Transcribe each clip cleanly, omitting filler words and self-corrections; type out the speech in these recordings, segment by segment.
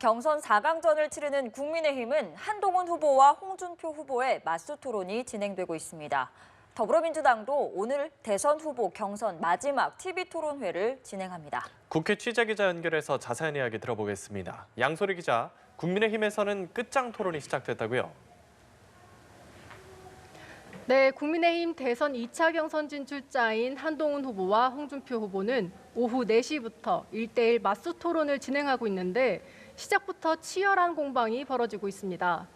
경선 4강전을 치르는 국민의힘은 한동훈 후보와 홍준표 후보의 맞수 토론이 진행되고 있습니다. 더불어민주당도 오늘 대선 후보 경선 마지막 TV토론회를 진행합니다. 국회 취재기자 연결해서 자세한 이야기 들어보겠습니다. 양소리 기자, 국민의힘에서는 끝장 토론이 시작됐다고요? 네, 국민의힘 대선 2차 경선 진출자인 한동훈 후보와 홍준표 후보는 오후 4시부터 1대1 맞수 토론을 진행하고 있는데 시작부터 치열한 공방이 벌어지고 있습니다.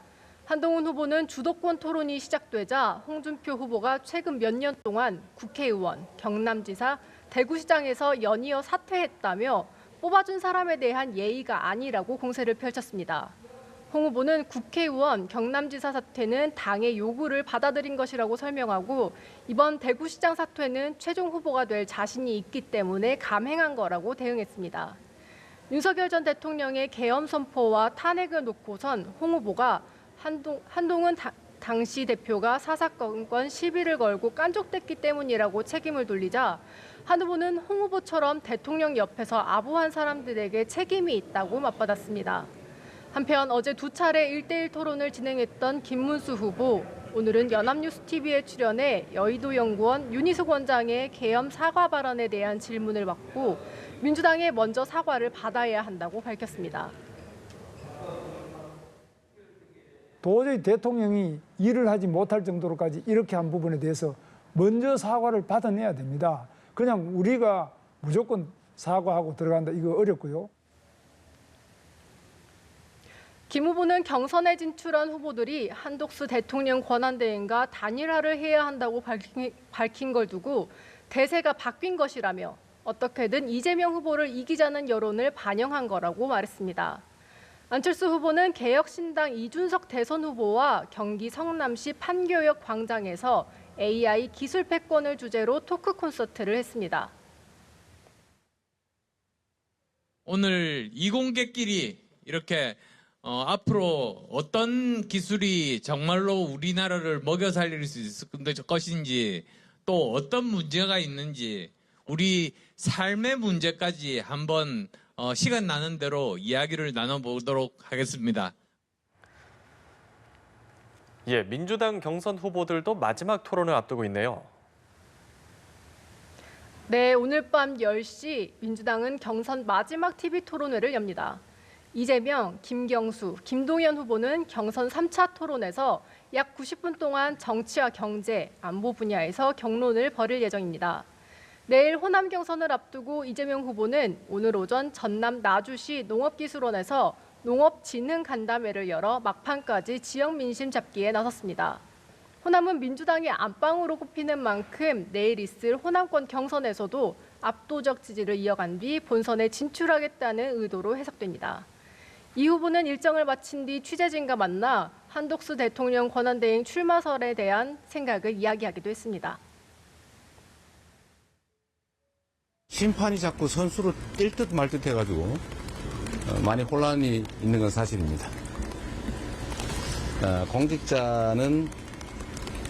한동훈 후보는 주도권 토론이 시작되자 홍준표 후보가 최근 몇 년 동안 국회의원, 경남지사, 대구시장에서 연이어 사퇴했다며 뽑아준 사람에 대한 예의가 아니라고 공세를 펼쳤습니다. 홍 후보는 국회의원, 경남지사 사퇴는 당의 요구를 받아들인 것이라고 설명하고 이번 대구시장 사퇴는 최종 후보가 될 자신이 있기 때문에 감행한 거라고 대응했습니다. 윤석열 전 대통령의 계엄 선포와 탄핵을 놓고선 홍 후보가 한동훈 당시 대표가 사사건건 시비를 걸고 깐족됐기 때문이라고 책임을 돌리자 한 후보는 홍 후보처럼 대통령 옆에서 아부한 사람들에게 책임이 있다고 맞받았습니다. 한편 어제 두 차례 1대1 토론을 진행했던 김문수 후보, 오늘은 연합뉴스TV에 출연해 여의도연구원 윤희숙 원장의 계엄 사과 발언에 대한 질문을 받고 민주당에 먼저 사과를 받아야 한다고 밝혔습니다. 도저히 대통령이 일을 하지 못할 정도로까지 이렇게 한 부분에 대해서 먼저 사과를 받아내야 됩니다. 그냥 우리가 무조건 사과하고 들어간다, 이거 어렵고요. 김 후보는 경선에 진출한 후보들이 한독수 대통령 권한대행과 단일화를 해야 한다고 밝힌 걸 두고 대세가 바뀐 것이라며 어떻게든 이재명 후보를 이기자는 여론을 반영한 거라고 말했습니다. 안철수 후보는 개혁신당 이준석 대선 후보와 경기 성남시 판교역 광장에서 AI 기술 패권을 주제로 토크 콘서트를 했습니다. 오늘 이공계끼리 이렇게 앞으로 어떤 기술이 정말로 우리나라를 먹여 살릴 수 있을 것인지 또 어떤 문제가 있는지 우리 삶의 문제까지 한번 시간 나는 대로 이야기를 나눠보도록 하겠습니다. 예, 민주당 경선 후보들도 마지막 토론을 앞두고 있네요. 네, 오늘 밤 10시 민주당은 경선 마지막 TV토론회를 엽니다. 이재명, 김경수, 김동연 후보는 경선 3차 토론에서 약 90분 동안 정치와 경제, 안보 분야에서 경론을 벌일 예정입니다. 내일 호남 경선을 앞두고 이재명 후보는 오늘 오전 전남 나주시 농업기술원에서 농업진흥 간담회를 열어 막판까지 지역 민심 잡기에 나섰습니다. 호남은 민주당이 안방으로 꼽히는 만큼 내일 있을 호남권 경선에서도 압도적 지지를 이어간 뒤 본선에 진출하겠다는 의도로 해석됩니다. 이 후보는 일정을 마친 뒤 취재진과 만나 한독수 대통령 권한대행 출마설에 대한 생각을 이야기하기도 했습니다. 심판이 자꾸 선수를 뛸 듯 말 듯 해가지고 많이 혼란이 있는 건 사실입니다.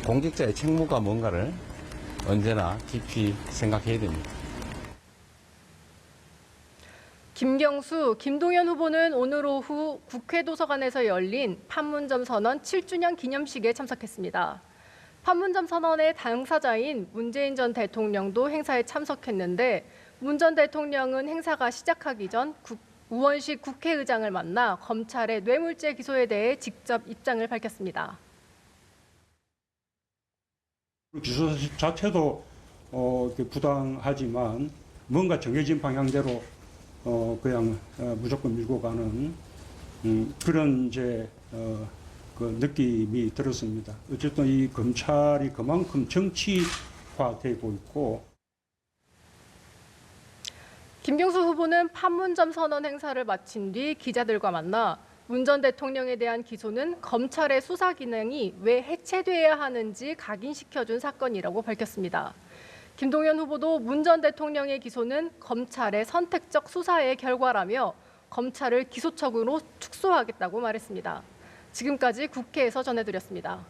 공직자의 책무가 뭔가를 언제나 깊이 생각해야 됩니다. 김경수, 김동연 후보는 오늘 오후 국회 도서관에서 열린 판문점 선언 7주년 기념식에 참석했습니다. 판문점 선언의 당사자인 문재인 전 대통령도 행사에 참석했는데 문 전 대통령은 행사가 시작하기 전 우원식 국회의장을 만나 검찰의 뇌물죄 기소에 대해 직접 입장을 밝혔습니다. 기소 자체도 부당하지만 뭔가 정해진 방향대로 그냥 무조건 밀고 가는 그런 이제 그 느낌이 들었습니다. 어쨌든 이 검찰이 그만큼 정치화되고 있고. 김경수 후보는 판문점 선언 행사를 마친 뒤 기자들과 만나 문 전 대통령에 대한 기소는 검찰의 수사 기능이 왜 해체돼야 하는지 각인시켜준 사건이라고 밝혔습니다. 김동연 후보도 문 전 대통령의 기소는 검찰의 선택적 수사의 결과라며 검찰을 기소처으로 축소하겠다고 말했습니다. 지금까지 국회에서 전해드렸습니다.